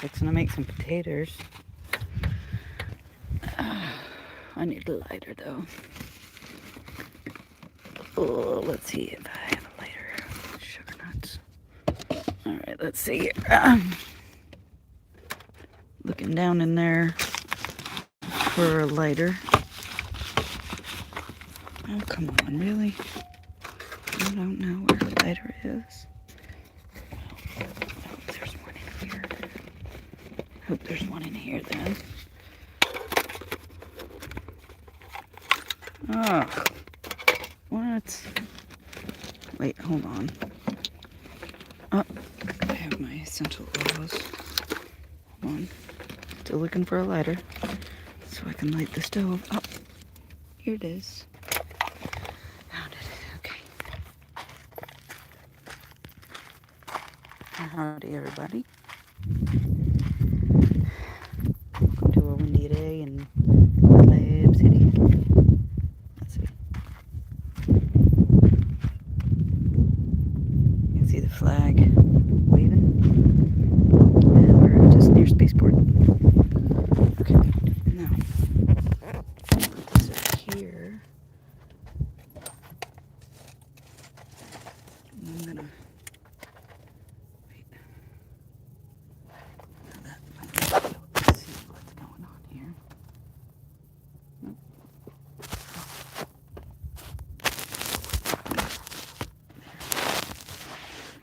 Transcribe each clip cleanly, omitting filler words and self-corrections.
Fixing to make some potatoes. I need a lighter though. Oh, let's see if I have a lighter. Sugar nuts. Alright, let's see here. Looking down in there for a lighter. Oh, come on, really? I don't know where the lighter is. Oh, there's one in here. Hope there's one in here then. Oh, what? Wait, hold on. Oh, I have my essential oils. Hold on. Still looking for a lighter so I can light the stove. Oh, here it is. Found it. Okay. Howdy, everybody. Welcome to a windy day in Lab City. Let's see. You can see the flag waving. And we're just near Spaceport. Okay, now, put this up here. I'm gonna wait. Now that might be able to see what's going on here. Nope.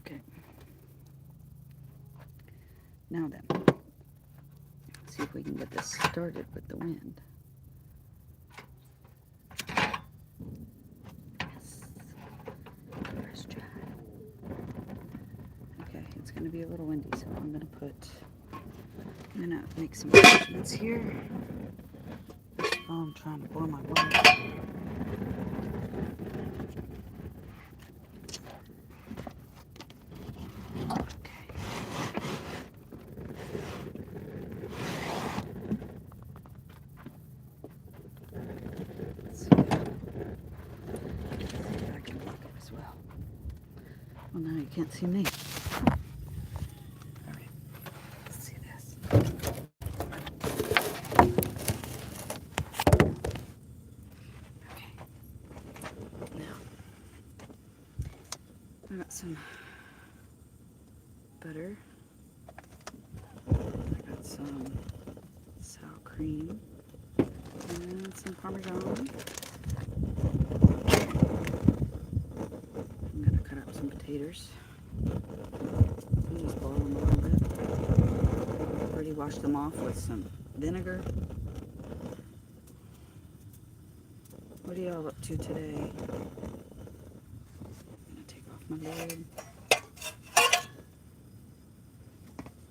Okay. Now then, let's see if we can get this started with the wind. Yes. First try. Okay, it's gonna be a little windy, so I'm gonna make some adjustments here. Oh, I'm trying to blow my wire. Well, now you can't see me. All right, let's see this. Okay, now I got some butter. I got some sour cream and some Parmesan. I'm gonna cut up some potatoes. Just boil them a little bit. Already washed them off with some vinegar. What are y'all up to today? I'm gonna take off my lid.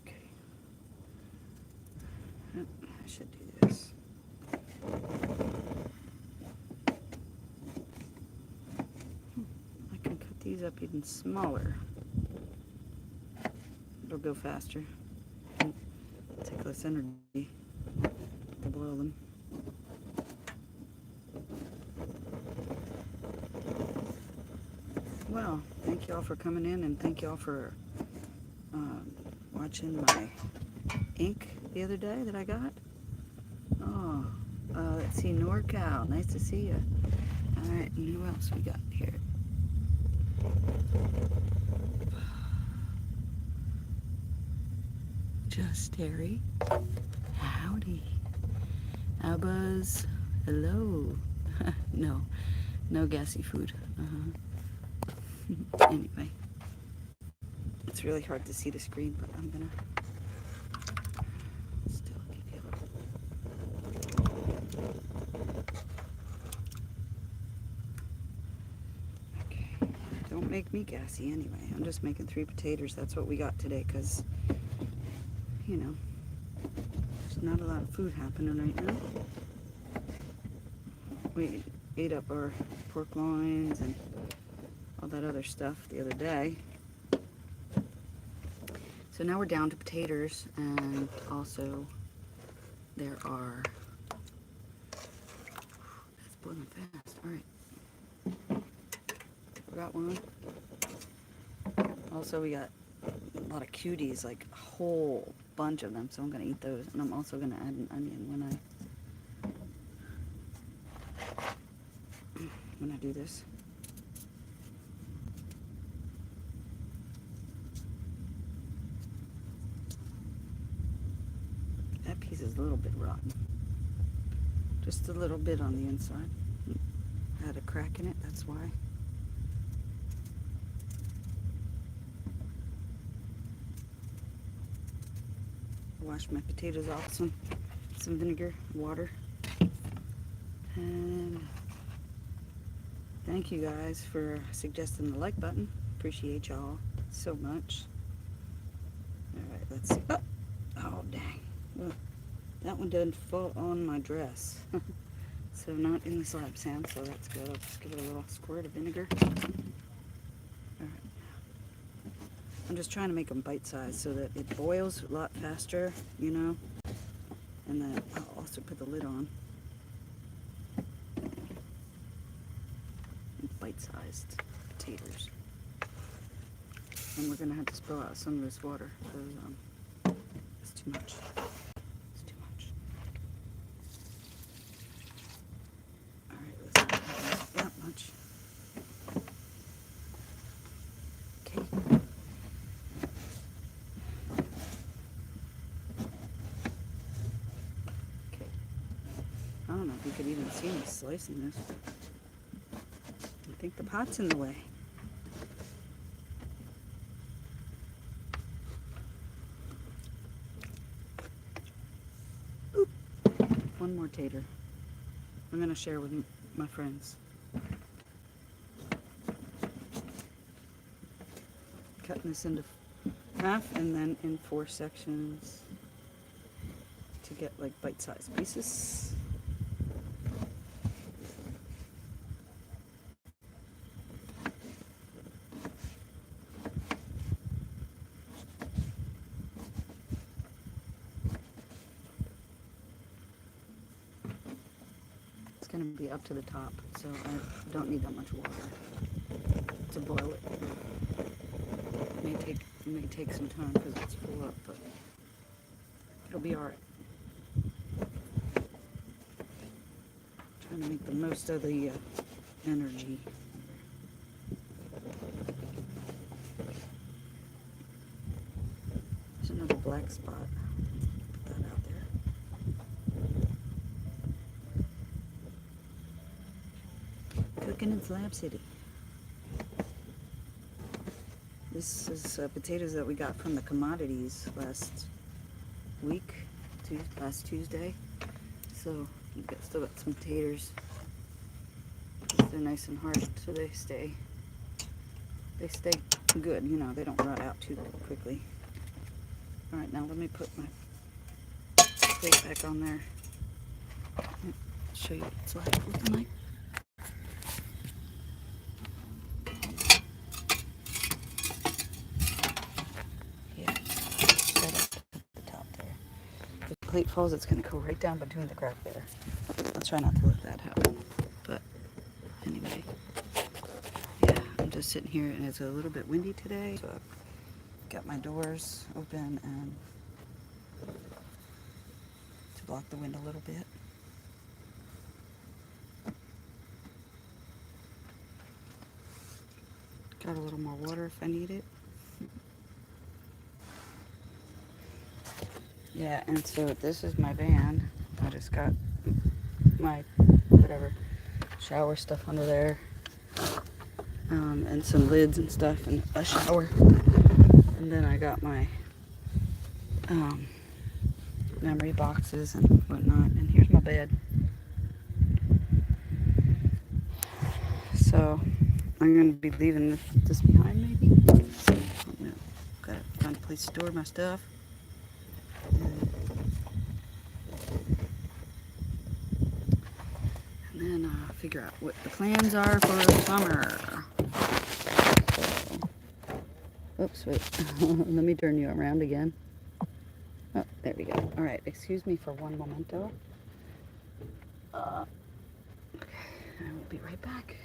Okay. Yep, I should do this. I can cut these up even smaller. It'll go faster. Take less energy to boil them. Well, thank y'all for coming in, and thank y'all for watching my ink the other day that I got. Oh, let's see, NorCal, nice to see you. All right, and who else we got here? Just Terry. Howdy. Abbas. Hello. No gassy food. Anyway. It's really hard to see the screen, but I'm gonna still give you a little. Okay. Don't make me gassy anyway. I'm just making 3 potatoes. That's what we got today, because you know, there's not a lot of food happening right now. We ate up our pork loins and all that other stuff the other day. So now we're down to potatoes, and also there are, that's boiling fast, all right. Forgot one. Also we got a lot of cuties, like whole bunch of them, so I'm going to eat those. And I'm also going to add an onion when I do this. That piece is a little bit rotten. Just a little bit on the inside. Had a crack in it, that's why. Wash my potatoes off some vinegar, water. And thank you guys for suggesting the like button. Appreciate y'all so much. Alright, let's see. Oh dang. Well, that one didn't fall on my dress. So not in the slab sand, so that's good. I'll just give it a little squirt of vinegar. Alright. I'm just trying to make them bite-sized so that it boils a lot faster, you know. And then I'll also put the lid on. Bite-sized potatoes. And we're going to have to spill out some of this water because it's too much. It's too much. Alright, let's not have that much. Okay. Okay. I don't know if you could even see me slicing this. I think the pot's in the way. Oop. One more tater. I'm going to share with my friends. Cutting this into half and then in 4 sections to get like bite-sized pieces. It's going to be up to the top, so I don't need that much water to boil it. It may take some time because it's full up, but it'll be alright. Trying to make the most of the energy. There's another black spot. Put that out there. Cooking in Slab City. This is potatoes that we got from the commodities last Tuesday. So we've still got some taters. They're nice and hard, so they stay good. You know, they don't rot out too quickly. All right, now let me put my plate back on there. I'll show you what it's looking like. Plate falls, it's going to go right down between the crack there. I'll try not to let that happen. But anyway, yeah, I'm just sitting here and it's a little bit windy today. So I've got my doors open and to block the wind a little bit. Got a little more water if I need it. Yeah, and so this is my van. I just got my, whatever, shower stuff under there. And some lids and stuff and a shower. And then I got my memory boxes and whatnot. And here's my bed. So I'm going to be leaving this behind maybe. Gotta find a place to store my stuff. And then figure out what the plans are for summer. So, oops, wait. Let me turn you around again. Oh, there we go. All right, excuse me for one momento. Okay, I will be right back.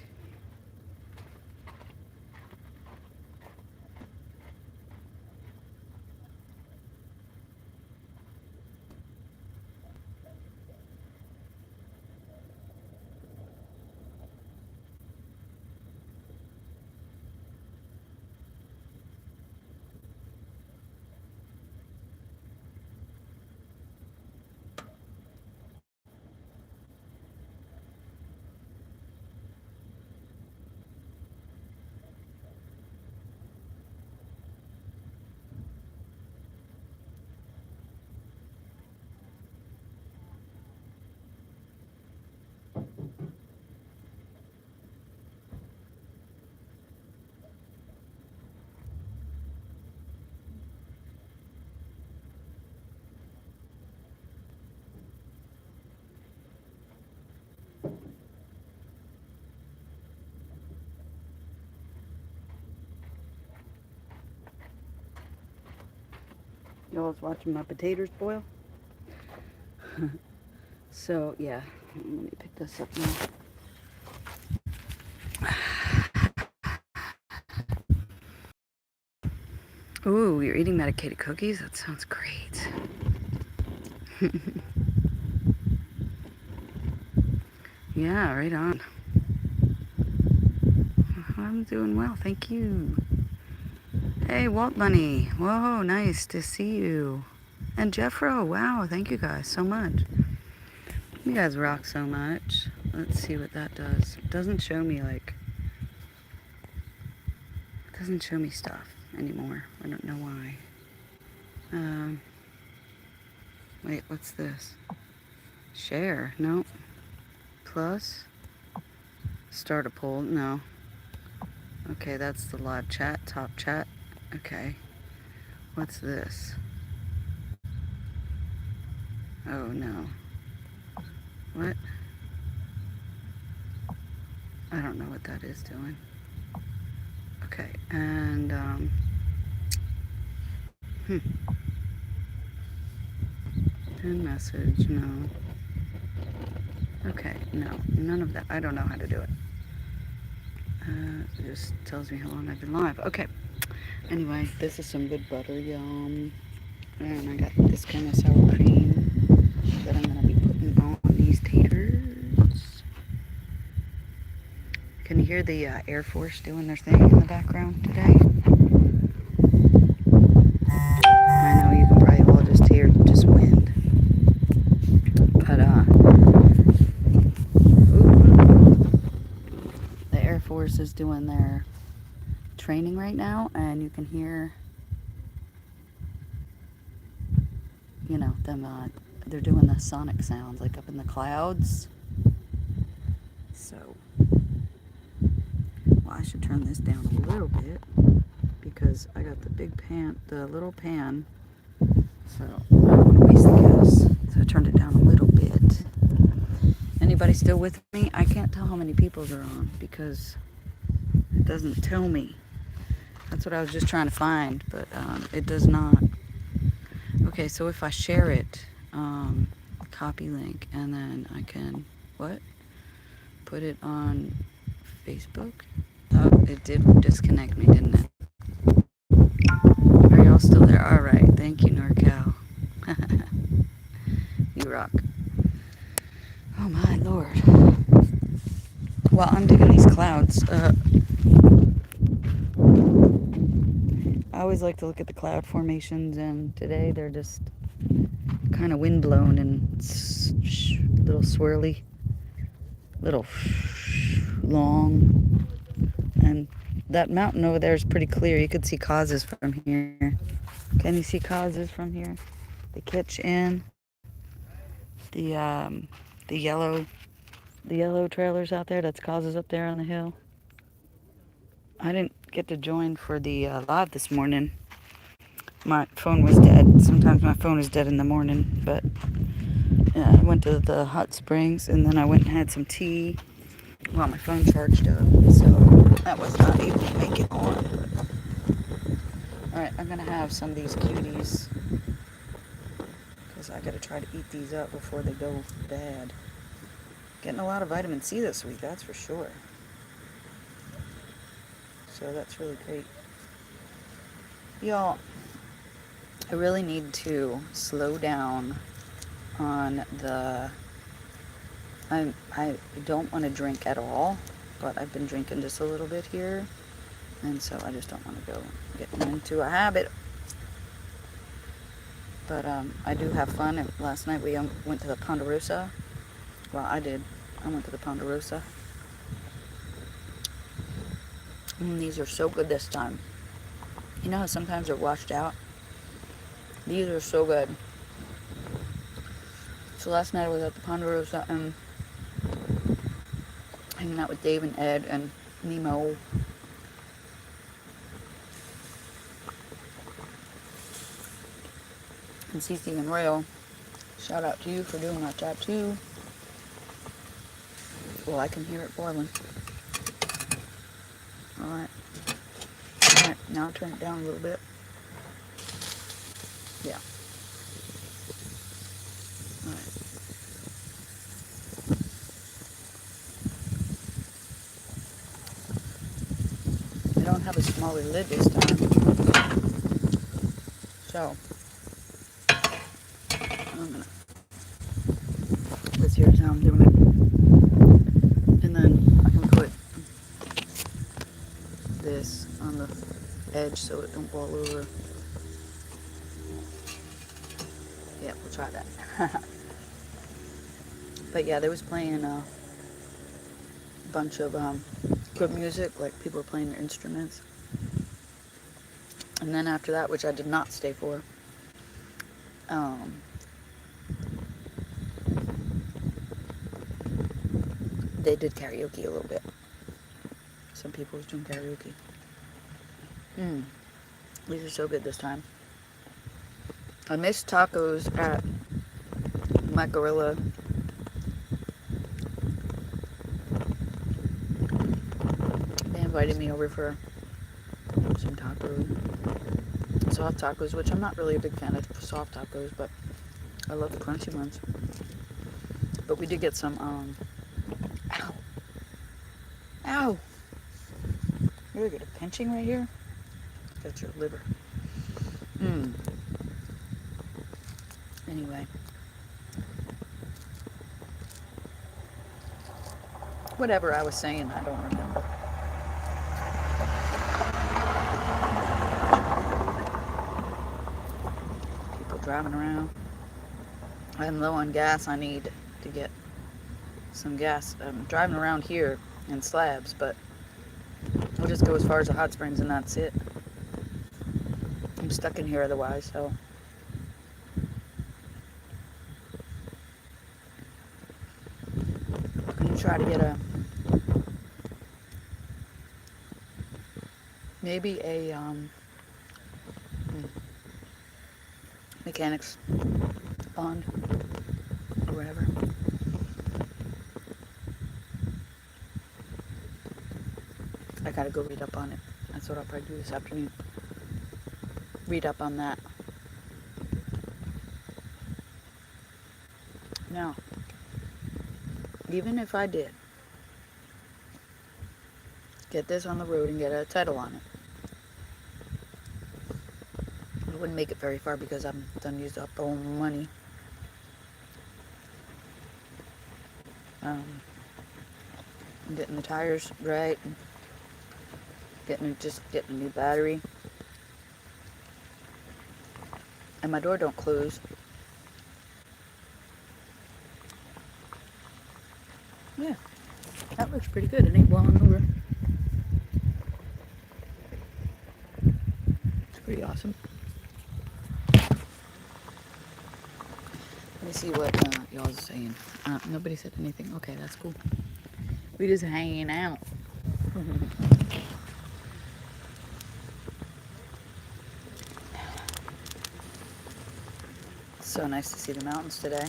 Y'all was watching my potatoes boil. So, yeah. Let me pick this up now. Ooh, you're eating medicated cookies? That sounds great. Yeah, right on. I'm doing well, thank you. Hey, Walt Bunny. Whoa, nice to see you. And Jeffro, wow, thank you guys so much. You guys rock so much. Let's see what that does. It doesn't show me, like, it doesn't show me stuff anymore. I don't know why. Wait, what's this? Share? No. Plus? Start a poll? No. Okay, that's the live chat, top chat. Okay. What's this? Oh, no. What? I don't know what that is doing. Okay, and, pin message, no. Okay, no, none of that. I don't know how to do it. It just tells me how long I've been live. Okay. Anyway, this is some good butter, yum. And I got this kind of sour cream that I'm gonna be putting on these taters. Can you hear the Air Force doing their thing in the background today? I know you can probably all just hear just wind. But, the Air Force is doing their training right now, and you can hear, you know, them, they're doing the sonic sounds, like up in the clouds. So, well, I should turn this down a little bit, because I got the big pan, the little pan, so I don't want to waste the gas. So I turned it down a little bit. Anybody still with me? I can't tell how many people are on, because it doesn't tell me. That's what I was just trying to find, but it does not. Okay, so if I share it, copy link, and then I can, what? Put it on Facebook? Oh, it did disconnect me, didn't it? Are y'all still there? Alright, thank you, NorCal. You rock. Oh my lord. Well, I'm digging these clouds. I always like to look at the cloud formations, and today they're just kind of windblown and little swirly, little long. And that mountain over there is pretty clear. You could see causes from here. Can you see causes from here? The kitchen, the the yellow trailers out there. That's causes up there on the hill. I didn't get to join for the live this morning. My phone was dead. Sometimes my phone is dead in the morning, but I went to the hot springs, and then I went and had some tea while my phone charged up, so I was not able to make it on. Alright, I'm gonna have some of these cuties, because I gotta try to eat these up before they go bad. Getting a lot of vitamin C this week, that's for sure. So that's really great. Y'all, I really need to slow down on the... I don't want to drink at all, but I've been drinking just a little bit here, and so I just don't want to go getting into a habit. But I do have fun. Last night we went to the Ponderosa. Well, I did. I went to the Ponderosa. And these are so good this time. You know how sometimes they're washed out? These are so good. So last night I was at the Ponderosa and hanging out with Dave and Ed and Nemo. And Cece and Rail. Shout out to you for doing that chat too. Well, I can hear it boiling. Alright. Alright, now I'll turn it down a little bit. Yeah. don't have a smaller lid this time. So, I'm gonna, this here's how I'm doing it. And then I can put this on the edge so it don't fall over. Yeah, we'll try that. But yeah, they was playing a bunch of good music, like people were playing their instruments. And then after that, which I did not stay for, they did karaoke a little bit. Some people was doing karaoke. These are so good this time. I missed tacos at my gorilla. They invited me over for some tacos. Soft tacos, which I'm not really a big fan of soft tacos, but I love the crunchy ones. But we did get some, ow. Ow! You really get a pinching right here? That's your liver. Anyway. Whatever I was saying, I don't remember. People driving around. I'm low on gas. I need to get some gas. I'm driving around here in slabs, but we'll just go as far as the hot springs and that's it. I'm stuck in here otherwise, so. I'm going to try to get maybe a mechanics bond or whatever. I gotta go read up on it. That's what I'll probably do this afternoon. Read up on that. Now, even if I did get this on the road and get a title on it, I wouldn't make it very far because I'm done used up all my money. I'm getting the tires right, getting a new battery, and my door don't close. Yeah, that looks pretty good. It ain't blowing over. It's pretty awesome. Let me see what y'all are saying. Nobody said anything. Okay, that's cool. We just hanging out. It's so nice to see the mountains today.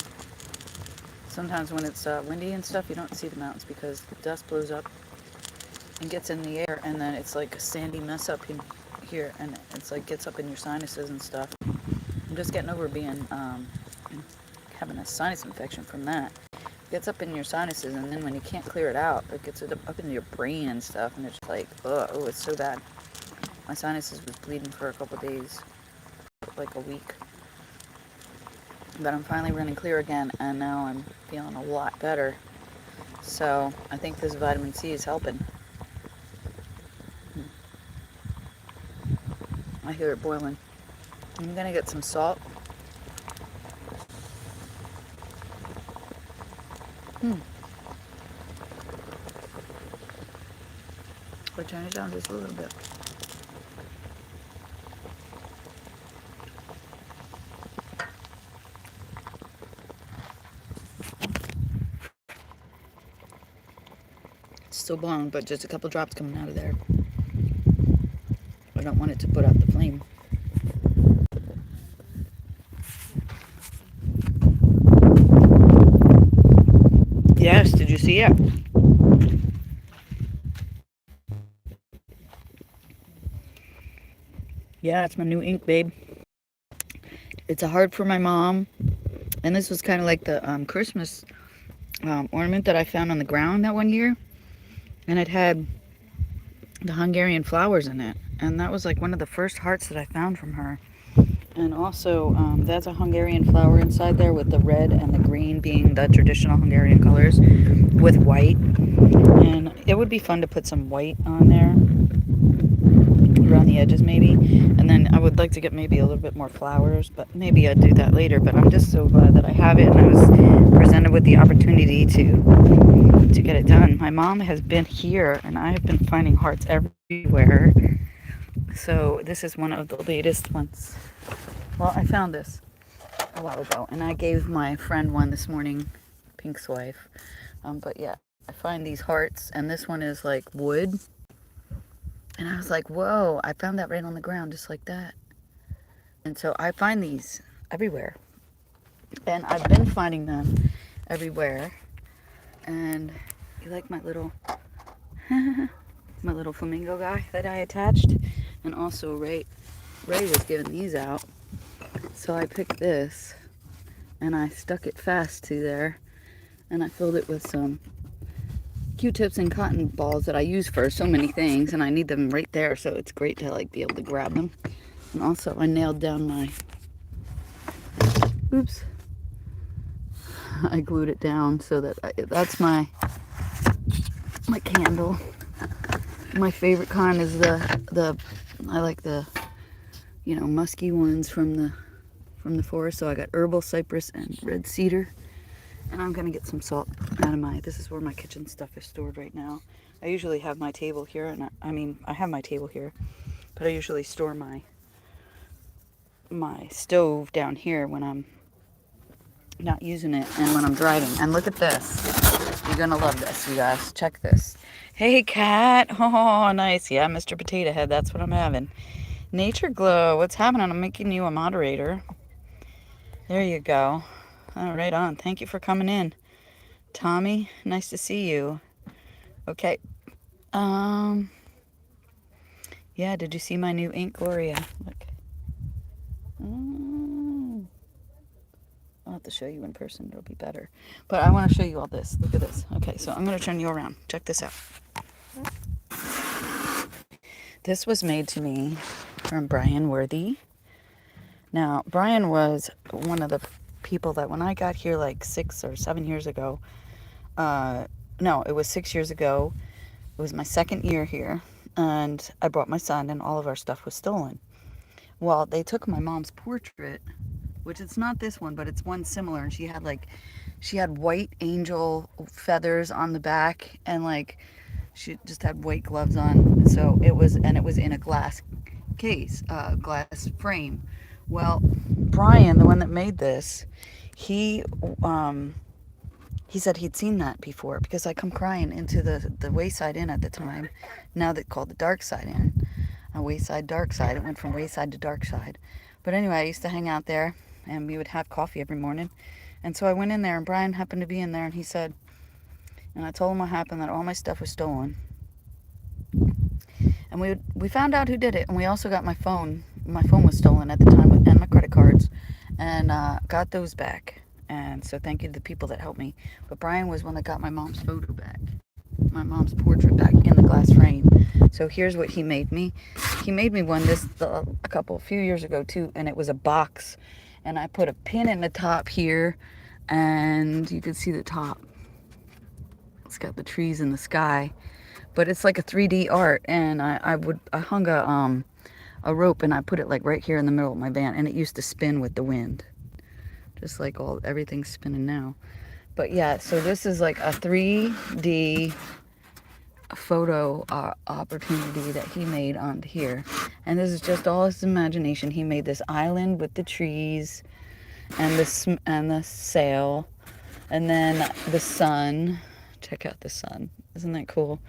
Sometimes when it's windy and stuff, you don't see the mountains because the dust blows up and gets in the air, and then it's like a sandy mess up in here, and it's like gets up in your sinuses and stuff. I'm just getting over being having a sinus infection from that. It gets up in your sinuses, and then when you can't clear it out, it gets up into your brain and stuff, and it's like, oh, it's so bad. My sinuses was bleeding for a couple days, like a week. But I'm finally running clear again, and now I'm feeling a lot better. So I think this vitamin C is helping. I hear it boiling. I'm gonna get some salt. I'll turn it down just a little bit. It's still blowing, but just a couple drops coming out of there. I don't want it to put out the flame. Yes, did you see it? Yeah, it's my new ink, babe. It's a heart for my mom. And this was kind of like the Christmas ornament that I found on the ground that one year. And it had the Hungarian flowers in it. And that was like one of the first hearts that I found from her. And also, that's a Hungarian flower inside there with the red and the green being the traditional Hungarian colors with white. And it would be fun to put some white on there around the edges maybe. And then I would like to get maybe a little bit more flowers, but maybe I'd do that later. But I'm just so glad that I have it and I was presented with the opportunity to get it done. My mom has been here and I have been finding hearts everywhere. So this is one of the latest ones. Well, I found this a while ago and I gave my friend one this morning, Pink's wife. But yeah, I find these hearts and this one is like wood. And I was like, whoa, I found that right on the ground just like that. And so I find these everywhere. And I've been finding them everywhere. And you like my little my little flamingo guy that I attached? And also Ray was giving these out. So I picked this and I stuck it fast to there. And I filled it with some Q-tips and cotton balls that I use for so many things, and I need them right there, so it's great to like be able to grab them. And also I nailed down my, oops, I glued it down so that that's my candle. My favorite kind is the I like the, you know, musky ones from the forest. So I got herbal, cypress, and red cedar. And I'm gonna get some salt out of this is where my kitchen stuff is stored right now. I usually have my table here, and I have my table here, but I usually store my stove down here when I'm not using it and when I'm driving. And look at this. You're gonna love this, you guys. Check this. Hey, cat. Oh, nice. Yeah, Mr. Potato Head. That's what I'm having. Nature Glow. What's happening? I'm making you a moderator. There you go. Oh, right on. Thank you for coming in. Tommy, nice to see you. Okay. Yeah, did you see my new ink, Gloria? Look. I'll have to show you in person. It'll be better. But I want to show you all this. Look at this. Okay, so I'm going to turn you around. Check this out. This was made to me from Brian Worthy. Now, Brian was one of the people that when I got here like 6 or 7 years ago, no, it was 6 years ago. It was my second year here, and I brought my son, and all of our stuff was stolen. Well, they took my mom's portrait, which it's not this one, but it's one similar, and she had white angel feathers on the back, and like she just had white gloves on. So it was in a glass case, glass frame. Well, Brian, the one that made this, he said he'd seen that before because I come crying into the Wayside Inn at the time, now they called the Dark Side Inn. Wayside, Dark Side. It went from Wayside to Dark Side. But anyway, I used to hang out there and we would have coffee every morning. And so I went in there and Brian happened to be in there and he said, and I told him what happened, that all my stuff was stolen. And we found out who did it, and we also got my phone. My phone was stolen at the time, and my credit cards, and got those back. And so thank you to the people that helped me. But Brian was one that got my mom's photo back, my mom's portrait back in the glass frame. So here's what he made me. He made me one a few years ago too, and it was a box, and I put a pin in the top here, and you can see the top. It's got the trees in the sky. But it's like a 3D art, and I hung a rope and I put it like right here in the middle of my van, and it used to spin with the wind, just like everything's spinning now. But yeah, so this is like a 3D photo opportunity that he made onto here, and this is just all his imagination. He made this island with the trees and the sail, and then the sun. Check out the sun. Isn't that cool?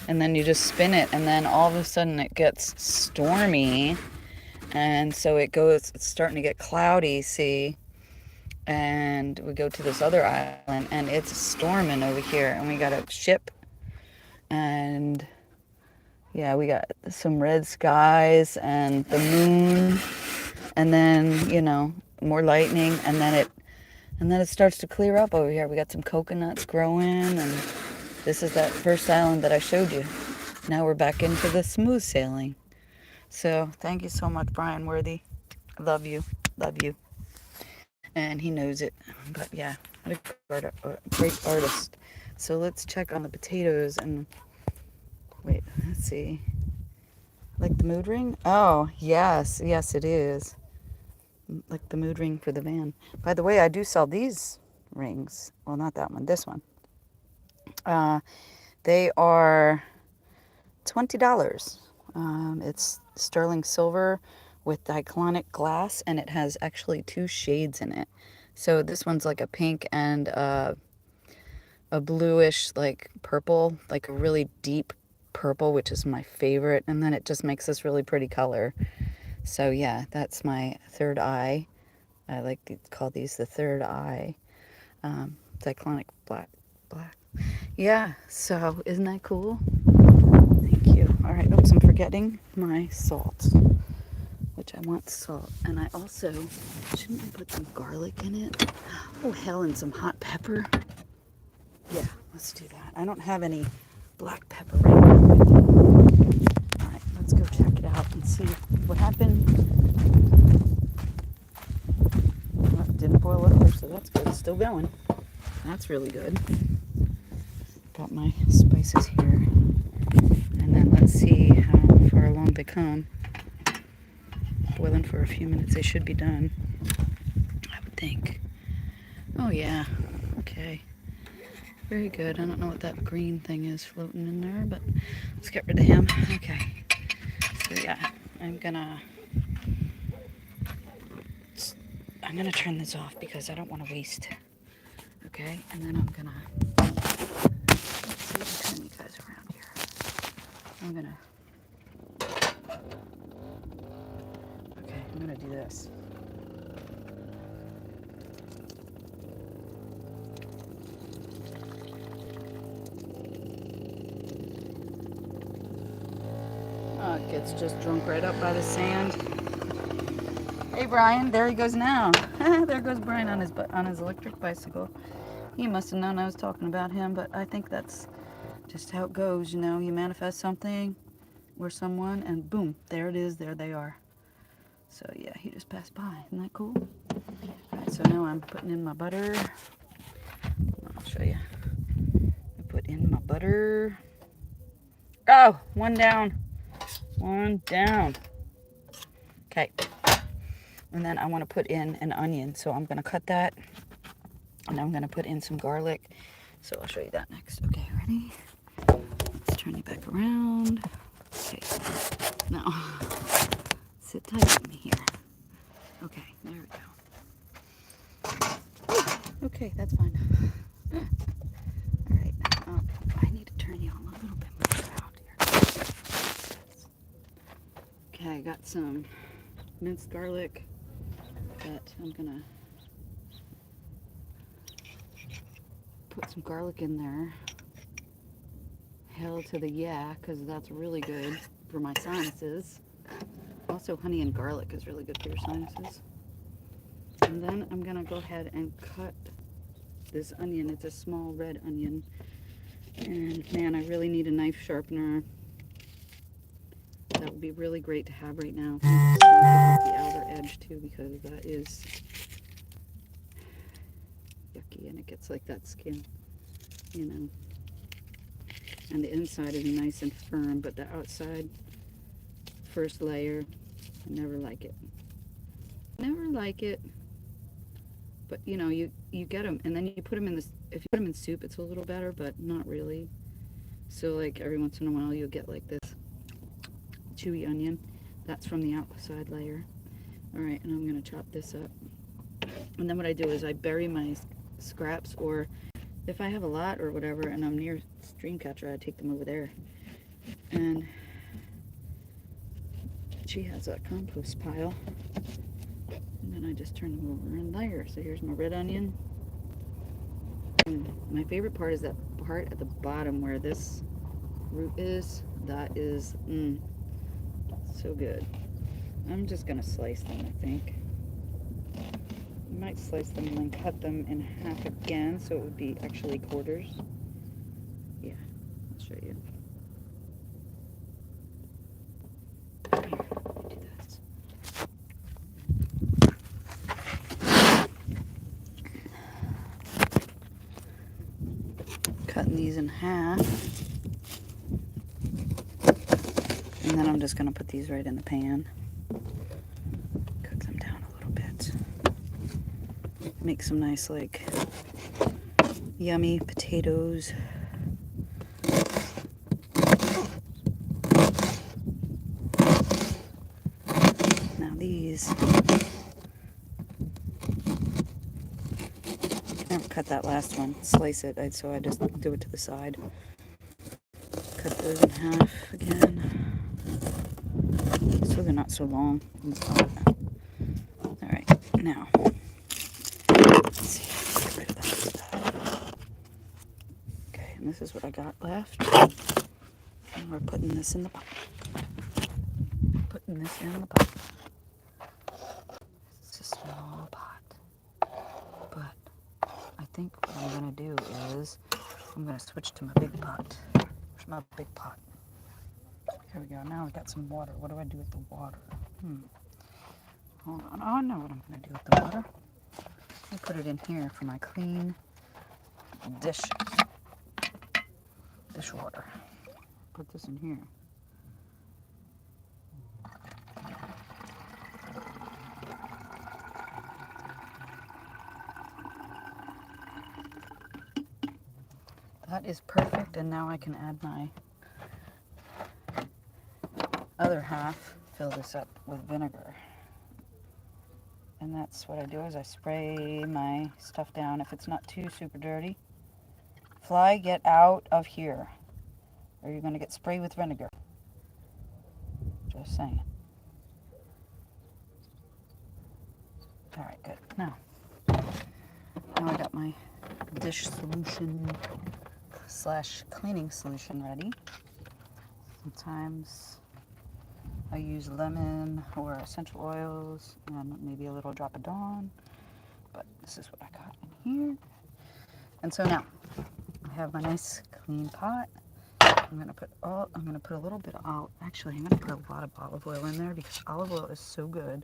And then you just spin it, and then all of a sudden it gets stormy, and so it's starting to get cloudy, see? And we go to this other island, and it's storming over here, and we got a ship, and yeah, we got some red skies and the moon, and then, you know, more lightning, and then it starts to clear up over here. We got some coconuts growing, and this is that first island that I showed you. now we're back into the smooth sailing. So thank you so much, Brian Worthy. Love you. Love you. And he knows it. But yeah, what a great artist. So let's check on the potatoes and wait, let's see. Like the mood ring? Oh, yes. Yes, it is. Like the mood ring for the van. By the way, I do sell these rings. Well, not that one. This one. They are $20. It's sterling silver with diclonic glass, and it has actually 2 shades in it. So this one's like a pink and a bluish, like purple, like a really deep purple, which is my favorite. And then it just makes this really pretty color. So yeah, that's my third eye. I like to call these the third eye. Diclonic black. Yeah, so isn't that cool? Thank you. All right, oops, I'm forgetting my salt, which I want salt. And I also, shouldn't I put some garlic in it? Oh, hell, and some hot pepper. Yeah, let's do that. I don't have any black pepper right now. All right, let's go check it out and see what happened. Well, it didn't boil over, so that's good. It's still going. That's really good. Got my spices here. And then let's see how far along they come. Boiling for a few minutes, they should be done, I would think. Oh yeah, okay. Very good. I don't know what that green thing is floating in there, but let's get rid of him. Okay. So yeah, I'm gonna turn this off because I don't want to waste. Okay, and then I'm gonna, let's see if I turn you guys around here. I'm gonna do this. Oh, it gets just drunk right up by the sand. Hey Brian, there he goes now. There goes Brian on his electric bicycle. He must have known I was talking about him, but I think that's just how it goes, you know. You manifest something or someone, and boom, there it is. There they are. So yeah, he just passed by. Isn't that cool? All right, so now I'm putting in my butter. I'll show you. I put in my butter. Oh, one down. One down. Okay. And then I want to put in an onion, so I'm going to cut that. And I'm going to put in some garlic. So I'll show you that next. Okay, ready? Let's turn you back around. Okay. Now, sit tight with me here. Okay, there we go. Okay, that's fine. All right. I need to turn you on a little bit more around here. Okay, I got some minced garlic that I'm going to put some garlic in there. Hell to the yeah, because that's really good for my sinuses. Also, honey and garlic is really good for your sinuses. And then I'm going to go ahead and cut this onion. It's a small red onion. And man, I really need a knife sharpener. That would be really great to have right now. Just trying to pick off the outer edge too, because that is yucky and it gets like that skin, you know. And the inside is nice and firm, but the outside, first layer, I never like it. Never like it. But you know, you get them, and then you put them in this. If you put them in soup, it's a little better, but not really. So like every once in a while, you'll get like this chewy onion. That's from the outside layer. All right, and I'm gonna chop this up. And then what I do is I bury my scraps, or if I have a lot or whatever, and I'm near stream catcher, I take them over there. And she has a compost pile. And then I just turn them over in layers. So here's my red onion. And my favorite part is that part at the bottom where this root is. That is so good. I'm just gonna slice them, I think. I might slice them and then cut them in half again, so it would be actually quarters. Yeah, I'll show you. cutting these in half. And then I'm just going to put these right in the pan. Cook them down a little bit. Make some nice, like, yummy potatoes. Now these, I never cut that last one, slice it, so I just do it to the side. Cut those in half again, so they're not so long inside. Alright, now, let's see, get rid of that stuff. Okay, and this is what I got left. And we're putting this in the pot. Putting this in the pot. It's a small pot. But I think what I'm going to do is I'm going to switch to my big pot. Where's my big pot? Here we go. Now we got some water. What do I do with the water? Hold on. Oh, I know what I'm going to do with the water. I put it in here for my clean dishwater. Put this in here. That is perfect, and now I can add my other half, fill this up with vinegar. And that's what I do, is I spray my stuff down if it's not too super dirty. Fly, get out of here, or you're going to get sprayed with vinegar. Just saying. Alright, good. Now I got my dish solution / cleaning solution ready. Sometimes I use lemon or essential oils and maybe a little drop of Dawn, but this is what I got in here. And so now I have my nice clean pot. I'm gonna put a little bit of actually I'm gonna put a lot of olive oil in there because olive oil is so good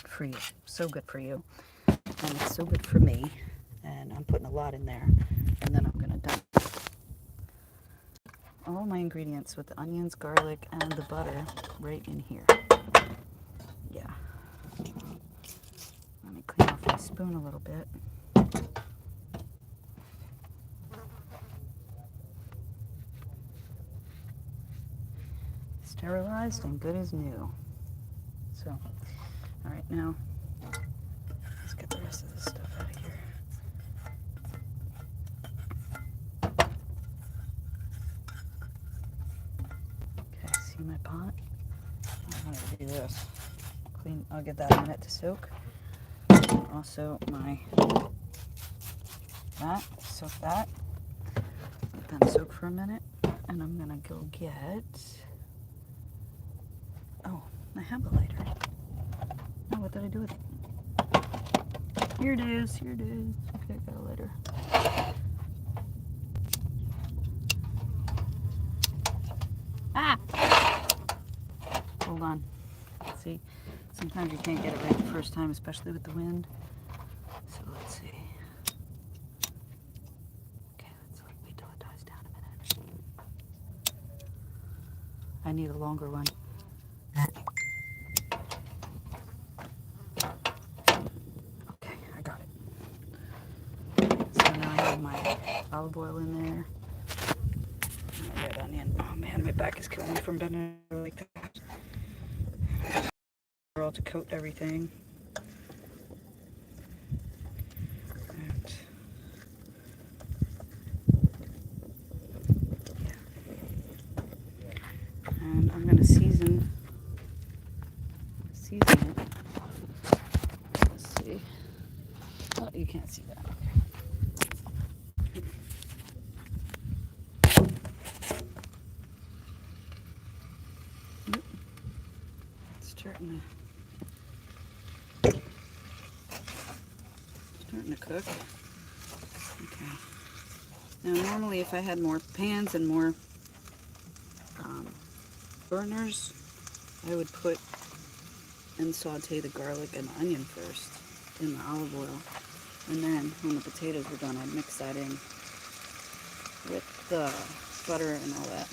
for you, so good for you, and it's so good for me. And I'm putting a lot in there, and then I'm gonna dump all my ingredients with the onions, garlic, and the butter right in here. Yeah. Let me clean off my spoon a little bit. Sterilized and good as new. So, all right, now let's get the rest of this stuff out of here. Okay, see my pot? I'm going to do this. I'll give that a minute to soak. Also, soak that. Let them soak for a minute. And I'm going to go get, I have a lighter. Oh, what did I do with it? Here it is. Okay, I got a lighter. Ah! Hold on. See, sometimes you can't get it right the first time, especially with the wind. So let's see. Okay, let's wait till it dies down a minute. I need a longer one. Okay, I got it. So now I have my olive oil in there. And my red onion. Oh man, my back is killing me from bending like that. All to coat everything. And I'm going to season it. Let's see. Oh, you can't see that. Okay. It's starting to cook. Okay. Now normally if I had more pans and more burners, I would put and saute the garlic and the onion first in the olive oil. And then when the potatoes were done, I'd mix that in with the butter and all that.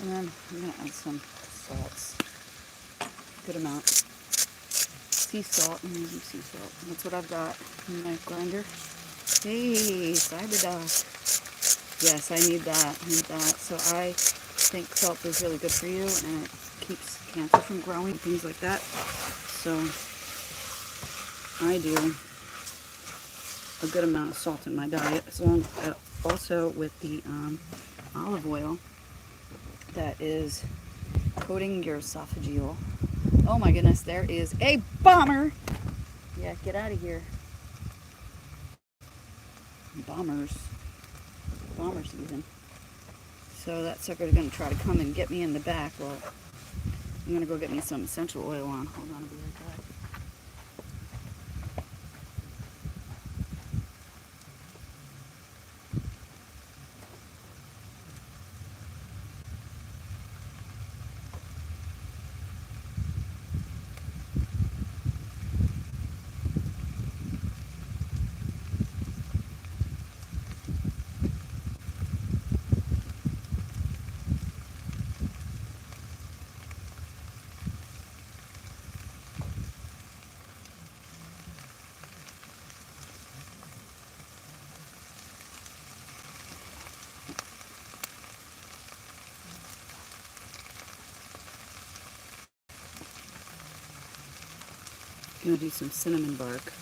And then I'm gonna add some salts, good amount. Sea salt, I'm using sea salt. That's what I've got in my grinder. Hey, Cyberdoc. Yes, I need that. I need that. So I think salt is really good for you, and it keeps cancer from growing, things like that. So I do a good amount of salt in my diet, as long as also with the olive oil that is coating your esophageal. Oh my goodness, there is a bomber. Yeah, get out of here. Bomber season. So that sucker's gonna try to come and get me in the back. Well, I'm gonna go get me some essential oil on. Hold on, I'll be right back. I'm gonna do some cinnamon bark.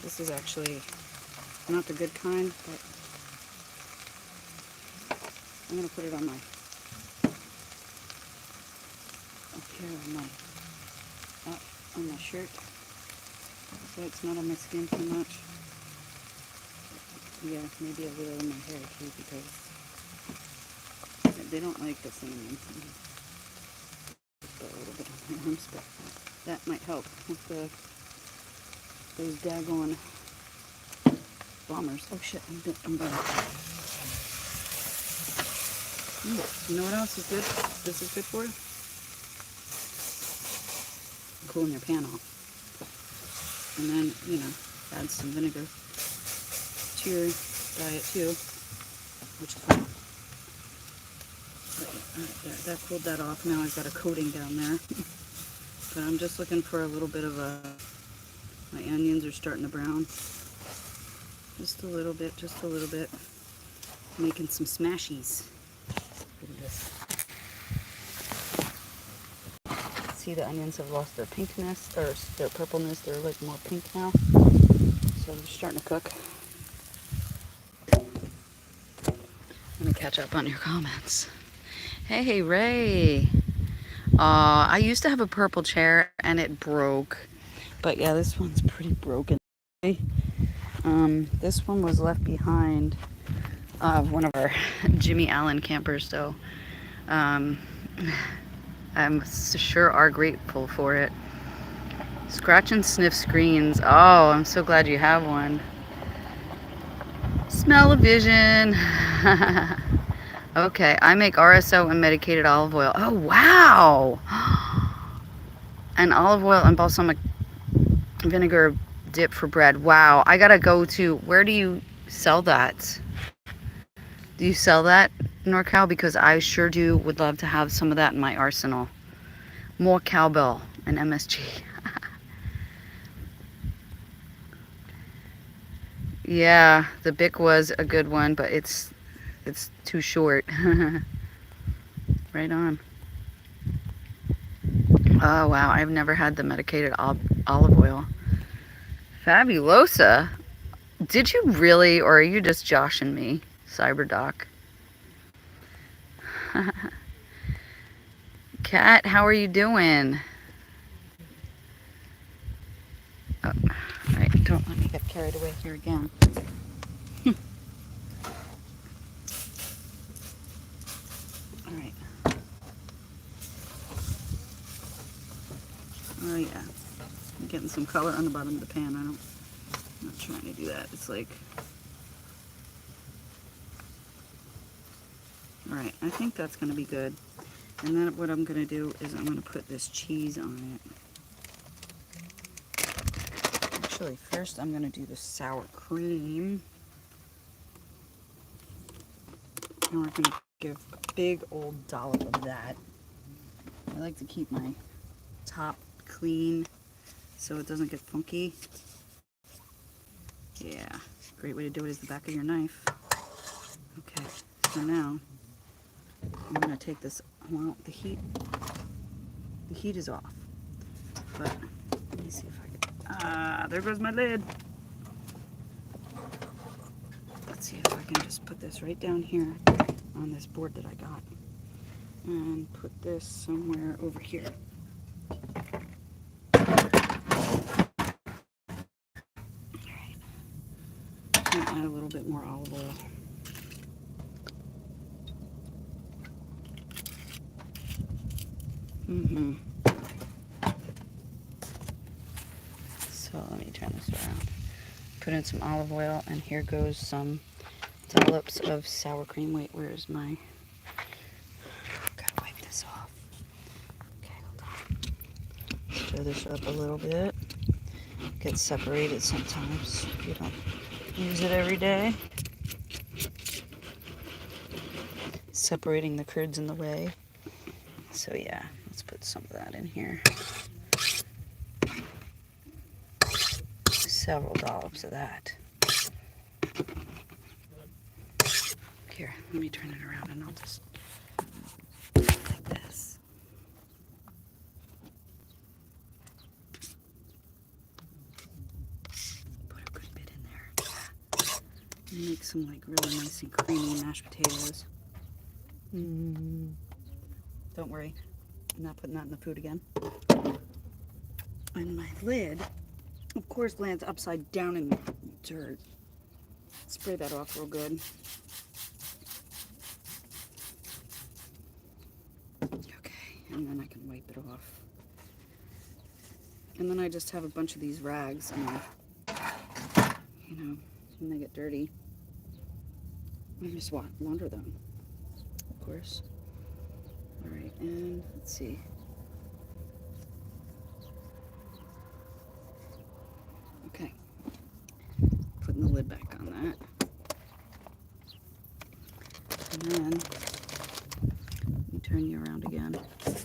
This is actually not the good kind, but I'm gonna put it on my up here on my shirt, so it's not on my skin too much. Yeah, maybe a little in my hair too, because they don't like the cinnamon. Just put a little bit on my arms, but that might help with those daggone bombers. Oh shit, I'm done. You know what else is good? This is good for you? Cooling your pan off. And then, you know, add some vinegar to your diet too, which is fine. That cooled that off. Now I've got a coating down there. But I'm just looking for a little bit of my onions are starting to brown. Just a little bit, Making some smashies. Look at this. See, the onions have lost their pinkness, or their purpleness. They're like more pink now. So they're starting to cook. I'm gonna catch up on your comments. Hey, Ray. I used to have a purple chair and it broke. But yeah, this one's pretty broken. This one was left behind one of our Jimmy Allen campers, so I'm sure are grateful for it. Scratch and sniff screens. Oh, I'm so glad you have one. Smell-o-vision. Okay, I make RSO and medicated olive oil. Oh, wow. And olive oil and balsamic vinegar dip for bread. Wow, I gotta go to, where do you sell that? Do you sell that, NorCal? Because I sure would love to have some of that in my arsenal. More cowbell and MSG. Yeah, the Bic was a good one, but it's too short. Right on. Oh wow, I've never had the medicated olive oil. Fabulosa. Did you really, or are you just joshing me, Cyberdoc? Kat, how are you doing? Oh, right, don't let me get carried away here again. Alright. Oh yeah. I'm getting some color on the bottom of the pan. I'm not trying to do that. It's like... Alright, I think that's going to be good. And then what I'm going to do is I'm going to put this cheese on it. Actually, first I'm gonna do the sour cream. And we're gonna give a big old dollop of that. I like to keep my top clean so it doesn't get funky. Yeah, great way to do it is the back of your knife. Okay, so now I'm gonna take this, well, the heat is off, but let me see if I can, there goes my lid. Let's see if I can just put this right down here on this board that I got and put this somewhere over here. Alright, add a little bit more olive oil. So let me turn this around. Put in some olive oil, and here goes some dollops of sour cream. Wait, where's my... Gotta wipe this off. Okay, hold on. Stir this up a little bit. Gets separated sometimes. You don't use it every day. Separating the curds in the way. So yeah, let's put some of that in here. Several dollops of that. Here, let me turn it around and I'll just like this. Put a good bit in there. Yeah. Make some like really nice and creamy mashed potatoes. Don't worry, I'm not putting that in the food again. And my lid, of course, lands upside down in the dirt. Spray that off real good. Okay, and then I can wipe it off. And then I just have a bunch of these rags, and you know, when they get dirty, I just launder them, of course. All right, and let's see. Okay, putting the lid back on that. And then, let me turn you around again. Okay,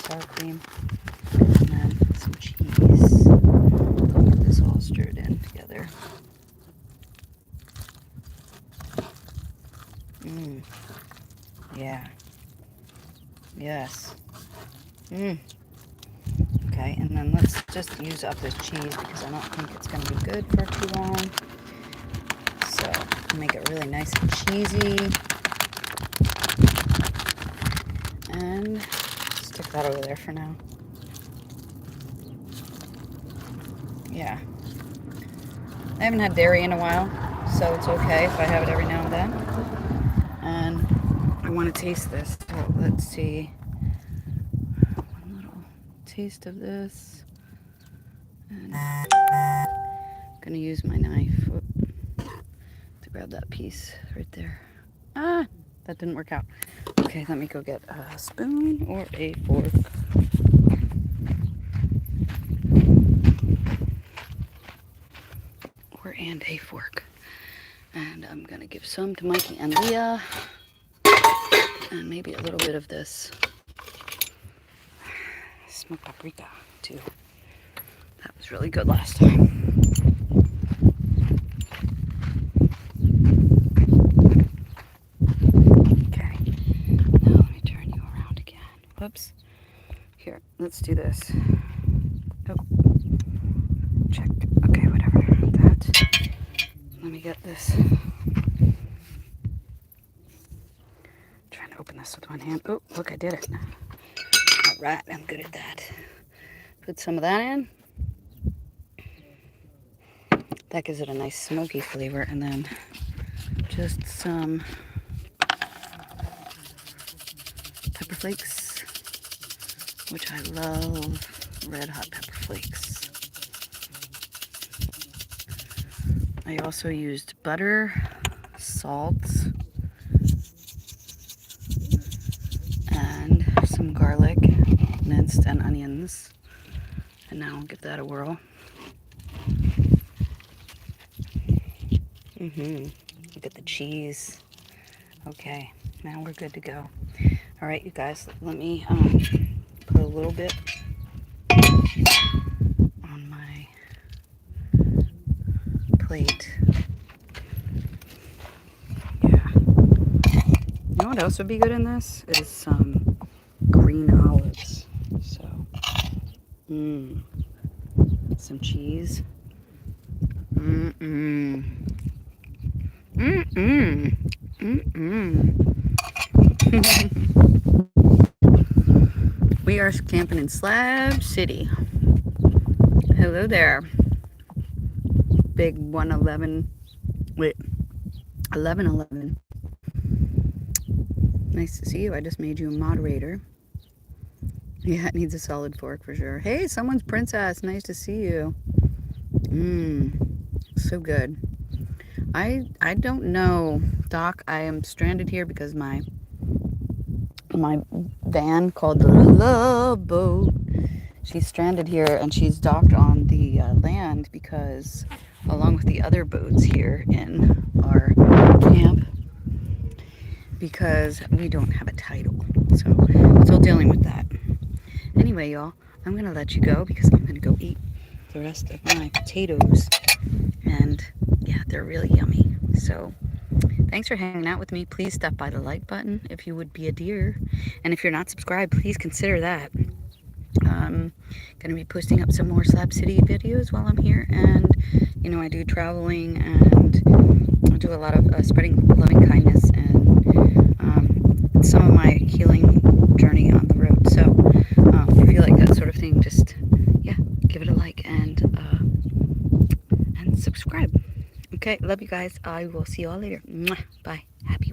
sour cream, and then some cheese. Get this all stirred in together. Yeah. Yes. Okay, and then let's just use up this cheese because I don't think it's going to be good for too long. So, make it really nice and cheesy. And stick that over there for now. Yeah. I haven't had dairy in a while, so it's okay if I have it every now and then. And I want to taste this. So let's see. One little taste of this. And I'm going to use my knife to grab that piece right there. Ah, that didn't work out. Okay, let me go get a spoon or a fork. And a fork. And I'm going to give some to Mikey and Leah. And maybe a little bit of this smoked paprika, too. That was really good last time. Okay. Now let me turn you around again. Whoops. Here, let's do this. Oh. Check. Okay, whatever. That. Let me get this. Trying to open this with one hand. Oh, look, I did it. All right, I'm good at that. Put some of that in. That gives it a nice smoky flavor, and then just some pepper flakes, which I love red hot pepper flakes. I also used butter, salt, and some garlic, minced, and onions. And now I'll give that a whirl. Look at the cheese. Okay, now we're good to go. All right, you guys, let me put a little bit on my plate. Yeah. You know what else would be good in this? Is some green olives. So, some cheese. Mm-mm. Mm-mm. We are camping in Slab City. Hello there. Big 111. Wait. 1111. Nice to see you. I just made you a moderator. Yeah, it needs a solid fork for sure. Hey, someone's princess. Nice to see you. So good. I don't know, Doc. I am stranded here because my van called the Love Boat. She's stranded here and she's docked on the land because, along with the other boats here in our camp, because we don't have a title. So, still dealing with that. Anyway, y'all, I'm going to let you go because I'm going to go eat the rest of my potatoes. And yeah, they're really yummy. So, thanks for hanging out with me. Please stop by the like button if you would be a dear. And if you're not subscribed, please consider that. I'm going to be posting up some more Slab City videos while I'm here. And, you know, I do traveling and I do a lot of spreading loving kindness and some of my healing journey on the road. So if you like that sort of thing, just, yeah, give it a like and subscribe. Okay, love you guys. I will see you all later. Mwah. Bye. Happy